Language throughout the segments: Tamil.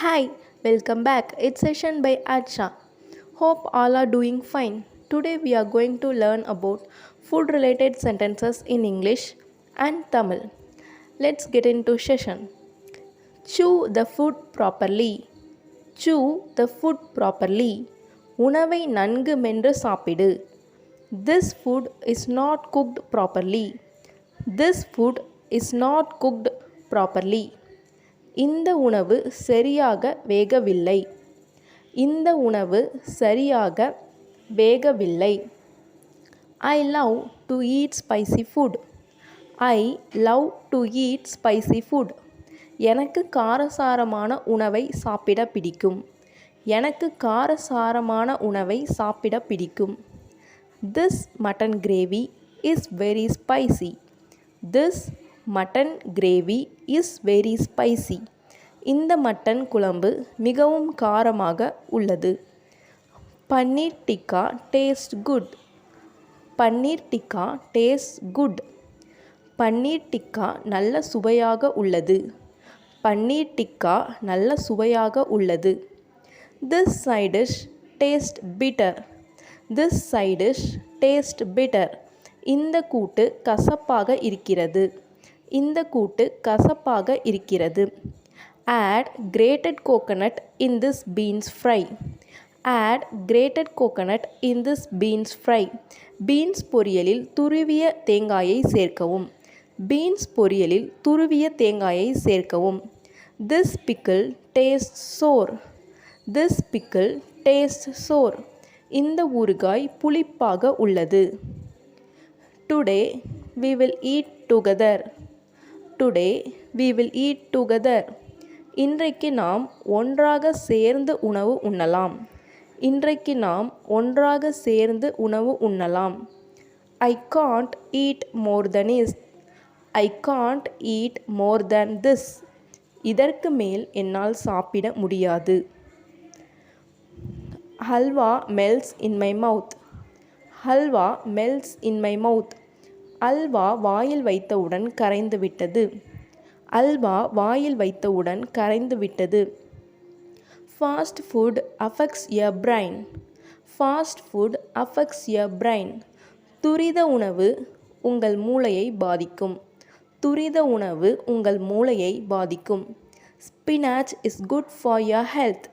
Hi, welcome back. It's session by Adsha. Hope all are doing fine. Today we are going to learn about food related sentences in English and Tamil. Let's get into session. Chew the food properly. Chew the food properly. உணவை நன்கு மென்று சாப்பிடு. This food is not cooked properly. This food is not cooked properly. இந்த உணவு சரியாக வேகவில்லை. இந்த உணவு சரியாக வேகவில்லை. I love to eat spicy food. I love to eat spicy food. எனக்கு காரசாரமான உணவை சாப்பிட பிடிக்கும். எனக்கு காரசாரமான உணவை சாப்பிட பிடிக்கும். This mutton gravy is very spicy. This mutton gravy is very spicy. இந்த மட்டன் குழம்பு மிகவும் காரமாக உள்ளது. Paneer tikka taste good. Paneer tikka taste good. Paneer tikka நல்ல சுவையாக உள்ளது. பன்னீர் டிக்கா நல்ல சுவையாக உள்ளது. This side dish taste bitter. This side dish taste bitter. இந்த கூட்டு கசப்பாக இருக்கிறது. இந்த கூட்டு கசப்பாக இருக்கிறது. Add grated coconut in this beans fry. Add grated coconut in this beans fry. Beans பொரியலில் துருவிய தேங்காயை சேர்க்கவும். பீன்ஸ் பொரியலில் துருவிய தேங்காயை சேர்க்கவும். This pickle tastes sour. This pickle tastes sour. இந்த ஊறுகாய் புளிப்பாக உள்ளது. Today we will eat together. Today we will eat together. இன்றைக்கு நாம் ஒன்றாக சேர்ந்து உணவு உண்ணலாம். இன்றைக்கு நாம் ஒன்றாக சேர்ந்து உணவு உண்ணலாம். I can't eat more than this. I can't eat more than this. இதற்கு மேல் என்னால் சாப்பிட முடியாது. Halwa melts in my mouth. Halwa melts in my mouth. Halwa வாயில் வைத்தவுடன் கரைந்து விட்டது. அல்வா வாயில் வைத்தவுடன் கரைந்து விட்டது. Fast food affects your brain. Fast food affects your brain. துரித உணவு உங்கள் மூளையை பாதிக்கும். துரித உணவு உங்கள் மூளையை பாதிக்கும். Spinach is good for your health.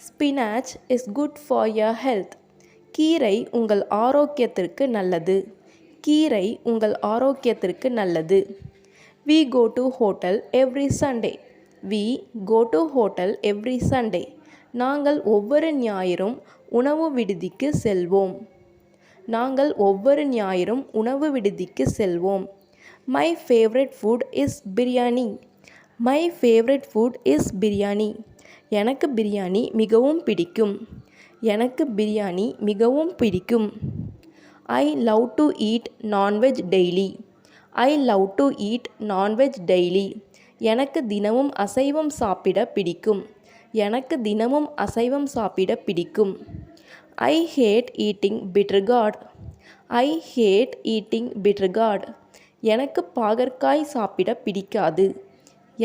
Spinach is good for your health. கீரை உங்கள் ஆரோக்கியத்திற்கு நல்லது. கீரை உங்கள் ஆரோக்கியத்திற்கு நல்லது. We go to hotel every Sunday. We go to hotel every Sunday. நாங்கள் ஒவ்வொரு ஞாயிறும் உணவு விடுதிக்கு செல்வோம். நாங்கள் ஒவ்வொரு ஞாயிறும் உணவு விடுதிக்கு செல்வோம். My favorite food is biryani. My favorite food is biryani. எனக்கு பிரியாணி மிகவும் பிடிக்கும். எனக்கு பிரியாணி மிகவும் பிடிக்கும். I love to eat non-veg daily. I love to eat non-veg daily. எனக்கு தினமும் அசைவம் சாப்பிட பிடிக்கும். எனக்கு தினமும் அசைவம் சாப்பிட பிடிக்கும். I hate eating bitter gourd. I hate eating bitter gourd. எனக்கு பாகற்காய் சாப்பிட பிடிக்காது.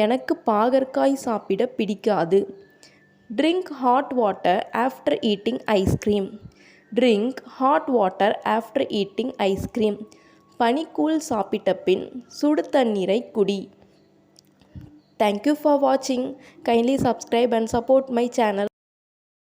எனக்கு பாகற்காய் சாப்பிட பிடிக்காது. Drink hot water after eating ice cream. Drink hot water after eating ice cream. பனிக்கூழ் சாப்பிட்ட பின் சுடு தண்ணீரை குடி. Thank you for watching. Kindly subscribe and support my channel.